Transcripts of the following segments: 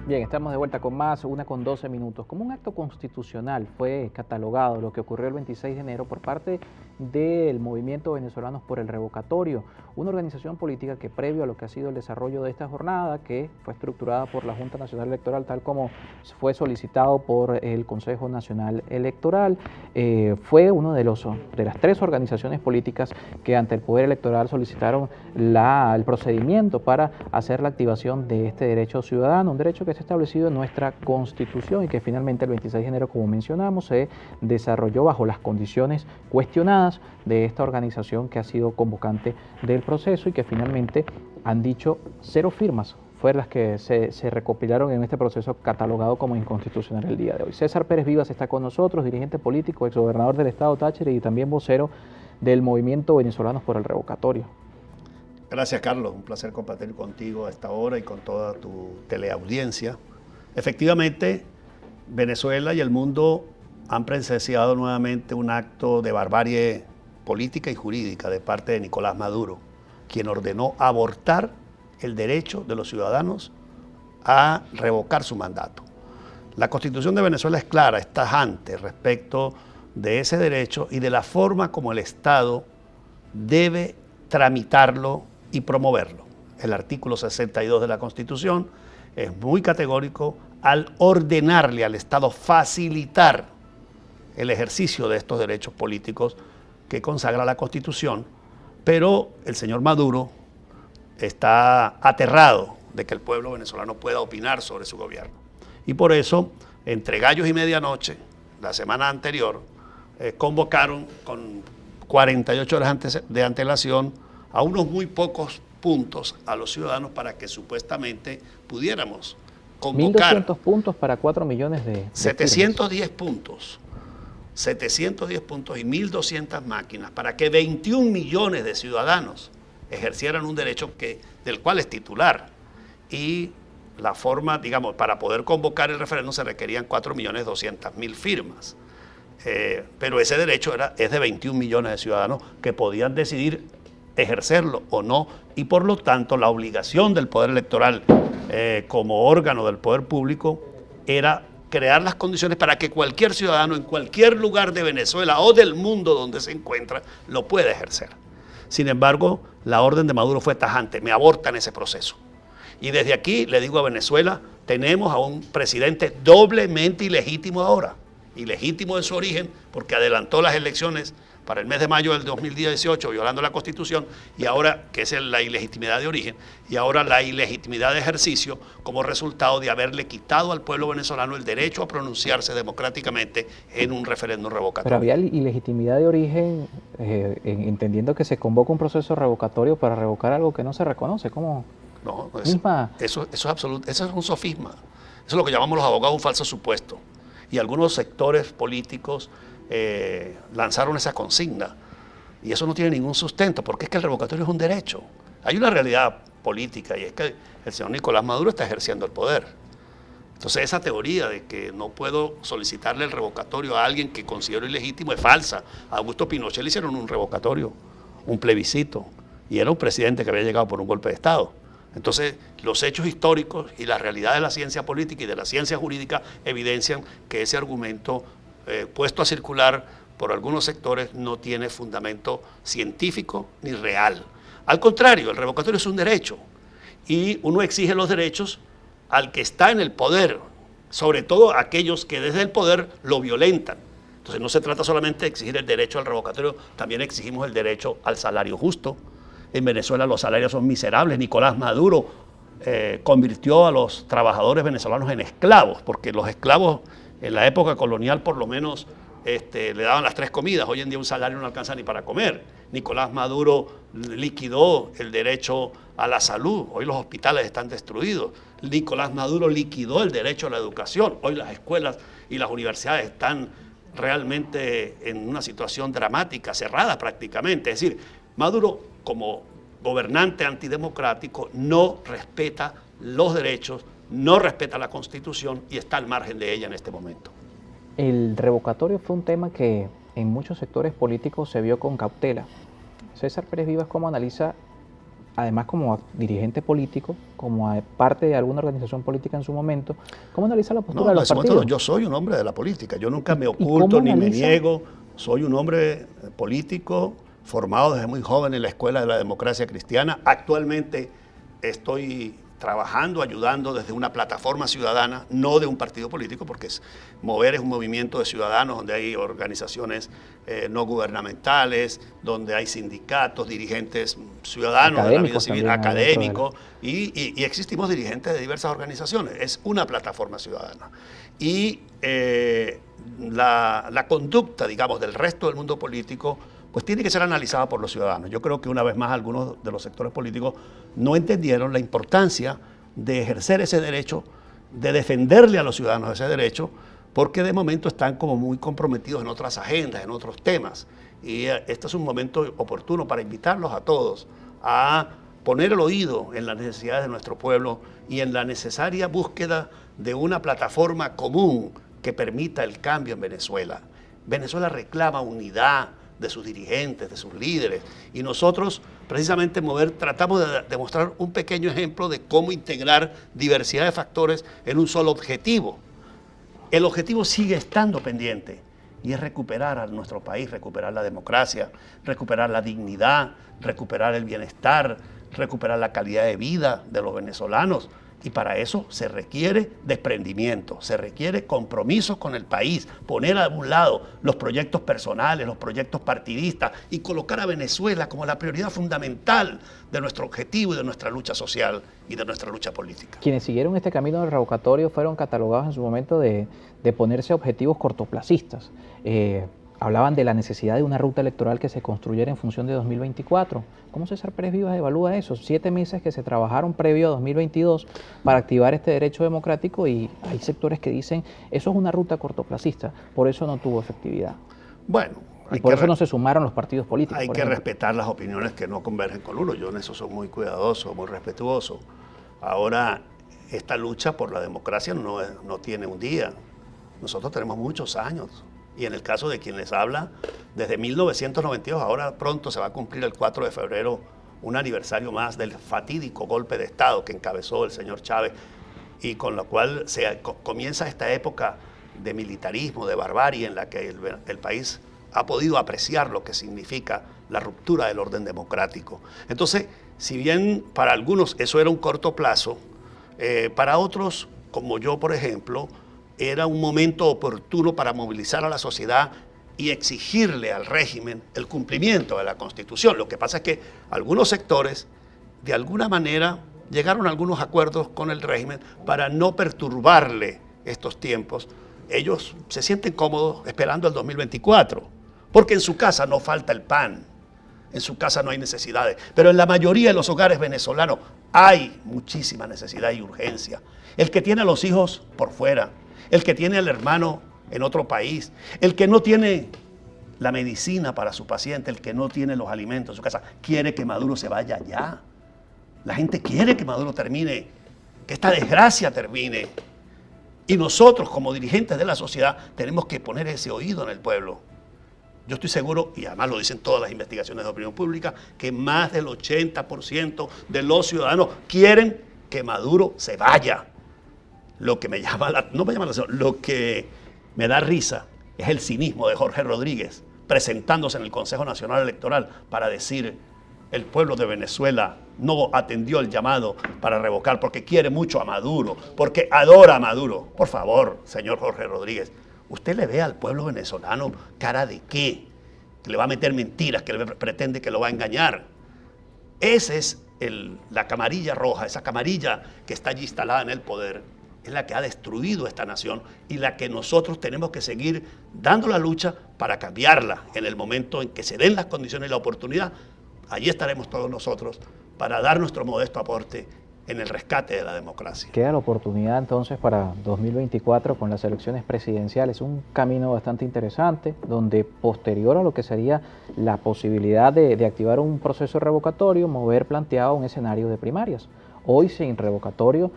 Bien, estamos de vuelta con más, 1:12. Como un acto constitucional fue catalogado lo que ocurrió el 26 de enero por parte del Movimiento Venezolanos por el Revocatorio, una organización política que previo a lo que ha sido el desarrollo de esta jornada, que fue estructurada por la Junta Nacional Electoral, tal como fue solicitado por el Consejo Nacional Electoral, fue uno de las tres organizaciones políticas que ante el Poder Electoral solicitaron el procedimiento para hacer la activación de este derecho ciudadano, un derecho que está establecido en nuestra Constitución y que finalmente el 26 de enero, como mencionamos, se desarrolló bajo las condiciones cuestionadas de esta organización que ha sido convocante del proceso y que finalmente han dicho 0 firmas fueron las que se recopilaron en este proceso catalogado como inconstitucional el día de hoy. César Pérez Vivas está con nosotros, dirigente político, exgobernador del estado Táchira y también vocero del Movimiento Venezolanos por el Revocatorio. Gracias, Carlos. Un placer compartir contigo a esta hora y con toda tu teleaudiencia. Efectivamente, Venezuela y el mundo han presenciado nuevamente un acto de barbarie política y jurídica de parte de Nicolás Maduro, quien ordenó abortar el derecho de los ciudadanos a revocar su mandato. La Constitución de Venezuela es clara, es tajante respecto de ese derecho y de la forma como el Estado debe tramitarlo y promoverlo. El artículo 62 de la Constitución es muy categórico al ordenarle al Estado facilitar el ejercicio de estos derechos políticos que consagra la Constitución, pero el señor Maduro está aterrado de que el pueblo venezolano pueda opinar sobre su gobierno. Y por eso, entre gallos y medianoche, la semana anterior, convocaron con 48 horas de antelación a unos muy pocos puntos a los ciudadanos para que supuestamente pudiéramos convocar 1.200 puntos para 4 millones de 710 puntos. 710 puntos y 1.200 máquinas para que 21 millones de ciudadanos ejercieran un derecho del cual es titular. Y la forma, digamos, para poder convocar el referéndum se requerían 4.200.000 firmas. Pero ese derecho es de 21 millones de ciudadanos que podían decidir ejercerlo o no, y por lo tanto la obligación del Poder Electoral como órgano del poder público era crear las condiciones para que cualquier ciudadano en cualquier lugar de Venezuela o del mundo donde se encuentra lo pueda ejercer. Sin embargo, la orden de Maduro fue tajante, me abortan ese proceso. Y desde aquí le digo a Venezuela, tenemos a un presidente doblemente ilegítimo ahora, ilegítimo de su origen porque adelantó las elecciones para el mes de mayo del 2018, violando la Constitución, y ahora, que es la ilegitimidad de origen, y ahora la ilegitimidad de ejercicio como resultado de haberle quitado al pueblo venezolano el derecho a pronunciarse democráticamente en un referéndum revocatorio. Pero había ilegitimidad de origen, entendiendo que se convoca un proceso revocatorio para revocar algo que no se reconoce, ¿cómo? No, eso es absoluto, eso es un sofisma. Eso es lo que llamamos los abogados un falso supuesto. Y algunos sectores políticos lanzaron esa consigna y eso no tiene ningún sustento porque es que el revocatorio es un derecho. Hay una realidad política y es que el señor Nicolás Maduro está ejerciendo el poder. Entonces esa teoría de que no puedo solicitarle el revocatorio a alguien que considero ilegítimo es falsa. A Augusto Pinochet le hicieron un revocatorio, un plebiscito, y era un presidente que había llegado por un golpe de Estado. Entonces, los hechos históricos y la realidad de la ciencia política y de la ciencia jurídica evidencian que ese argumento puesto a circular por algunos sectores no tiene fundamento científico ni real. Al contrario, el revocatorio es un derecho y uno exige los derechos al que está en el poder, sobre todo aquellos que desde el poder lo violentan. Entonces, no se trata solamente de exigir el derecho al revocatorio, también exigimos el derecho al salario justo. En Venezuela los salarios son miserables. Nicolás Maduro convirtió a los trabajadores venezolanos en esclavos, porque los esclavos en la época colonial por lo menos le daban las 3 comidas. Hoy en día un salario no alcanza ni para comer. Nicolás Maduro liquidó el derecho a la salud. Hoy los hospitales están destruidos. Nicolás Maduro liquidó el derecho a la educación. Hoy las escuelas y las universidades están realmente en una situación dramática, cerradas prácticamente. Es decir, Maduro, como gobernante antidemocrático, no respeta los derechos, no respeta la Constitución y está al margen de ella en este momento. El revocatorio fue un tema que en muchos sectores políticos se vio con cautela. César Pérez Vivas, ¿cómo analiza además como dirigente político, como parte de alguna organización política en su momento, ¿cómo analiza la postura de los partidos? Yo soy un hombre de la política, yo nunca me oculto ni me niego, soy un hombre político formado desde muy joven en la Escuela de la Democracia Cristiana. Actualmente estoy trabajando, ayudando desde una plataforma ciudadana, no de un partido político, porque Mover es un movimiento de ciudadanos donde hay organizaciones no gubernamentales, donde hay sindicatos, dirigentes ciudadanos de la vida civil, académicos, y existimos dirigentes de diversas organizaciones. Es una plataforma ciudadana. Y la conducta, digamos, del resto del mundo político pues tiene que ser analizada por los ciudadanos. Yo creo que una vez más algunos de los sectores políticos no entendieron la importancia de ejercer ese derecho, de defenderle a los ciudadanos ese derecho, porque de momento están como muy comprometidos en otras agendas, en otros temas. Y este es un momento oportuno para invitarlos a todos a poner el oído en las necesidades de nuestro pueblo y en la necesaria búsqueda de una plataforma común que permita el cambio en Venezuela. Venezuela reclama unidad de sus dirigentes, de sus líderes, y nosotros precisamente Mover tratamos de demostrar un pequeño ejemplo de cómo integrar diversidad de factores en un solo objetivo. El objetivo sigue estando pendiente y es recuperar a nuestro país, recuperar la democracia, recuperar la dignidad, recuperar el bienestar, recuperar la calidad de vida de los venezolanos. Y para eso se requiere desprendimiento, se requiere compromiso con el país, poner a un lado los proyectos personales, los proyectos partidistas y colocar a Venezuela como la prioridad fundamental de nuestro objetivo y de nuestra lucha social y de nuestra lucha política. Quienes siguieron este camino del revocatorio fueron catalogados en su momento de ponerse objetivos cortoplacistas. Hablaban de la necesidad de una ruta electoral que se construyera en función de 2024. ¿Cómo César Pérez Vivas evalúa eso? 7 meses que se trabajaron previo a 2022 para activar este derecho democrático y hay sectores que dicen eso es una ruta cortoplacista, por eso no tuvo efectividad. Bueno, y por eso no se sumaron los partidos políticos. Hay que respetar las opiniones que no convergen con uno. Yo en eso soy muy cuidadoso, muy respetuoso. Ahora, esta lucha por la democracia no tiene un día. Nosotros tenemos muchos años. Y en el caso de quien les habla, desde 1992, ahora pronto se va a cumplir el 4 de febrero, un aniversario más del fatídico golpe de Estado que encabezó el señor Chávez y con lo cual comienza esta época de militarismo, de barbarie en la que el país ha podido apreciar lo que significa la ruptura del orden democrático. Entonces, si bien para algunos eso era un corto plazo, para otros, como yo por ejemplo, era un momento oportuno para movilizar a la sociedad y exigirle al régimen el cumplimiento de la Constitución. Lo que pasa es que algunos sectores, de alguna manera, llegaron a algunos acuerdos con el régimen para no perturbarle estos tiempos. Ellos se sienten cómodos esperando el 2024, porque en su casa no falta el pan, en su casa no hay necesidades, pero en la mayoría de los hogares venezolanos hay muchísima necesidad y urgencia. El que tiene a los hijos por fuera, el que tiene al hermano en otro país, el que no tiene la medicina para su paciente, el que no tiene los alimentos en su casa, quiere que Maduro se vaya ya. La gente quiere que Maduro termine, que esta desgracia termine. Y nosotros, como dirigentes de la sociedad, tenemos que poner ese oído en el pueblo. Yo estoy seguro, y además lo dicen todas las investigaciones de opinión pública, que más del 80% de los ciudadanos quieren que Maduro se vaya. Lo que me llama lo que me da risa es el cinismo de Jorge Rodríguez presentándose en el Consejo Nacional Electoral para decir el pueblo de Venezuela no atendió el llamado para revocar porque quiere mucho a Maduro, porque adora a Maduro. Por favor, señor Jorge Rodríguez, ¿usted le ve al pueblo venezolano cara de qué? Que le va a meter mentiras, que le pretende que lo va a engañar. Esa es la camarilla roja, esa camarilla que está allí instalada en el poder, es la que ha destruido esta nación y la que nosotros tenemos que seguir dando la lucha para cambiarla en el momento en que se den las condiciones y la oportunidad. Allí estaremos todos nosotros para dar nuestro modesto aporte en el rescate de la democracia. Queda la oportunidad entonces para 2024 con las elecciones presidenciales, un camino bastante interesante donde posterior a lo que sería la posibilidad de activar un proceso revocatorio, Mover planteaba un escenario de primarias. Hoy sin revocatorio,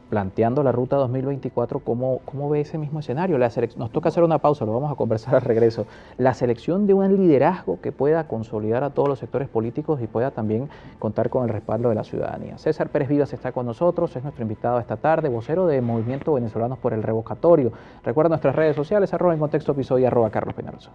planteando la ruta 2024, ¿cómo ve ese mismo escenario? Nos toca hacer una pausa, lo vamos a conversar al regreso. La selección de un liderazgo que pueda consolidar a todos los sectores políticos y pueda también contar con el respaldo de la ciudadanía. César Pérez Vivas está con nosotros, es nuestro invitado esta tarde, vocero de Movimiento Venezolanos por el Revocatorio. Recuerda nuestras redes sociales, @EnContextoPiso y @CarlosPeñalosa.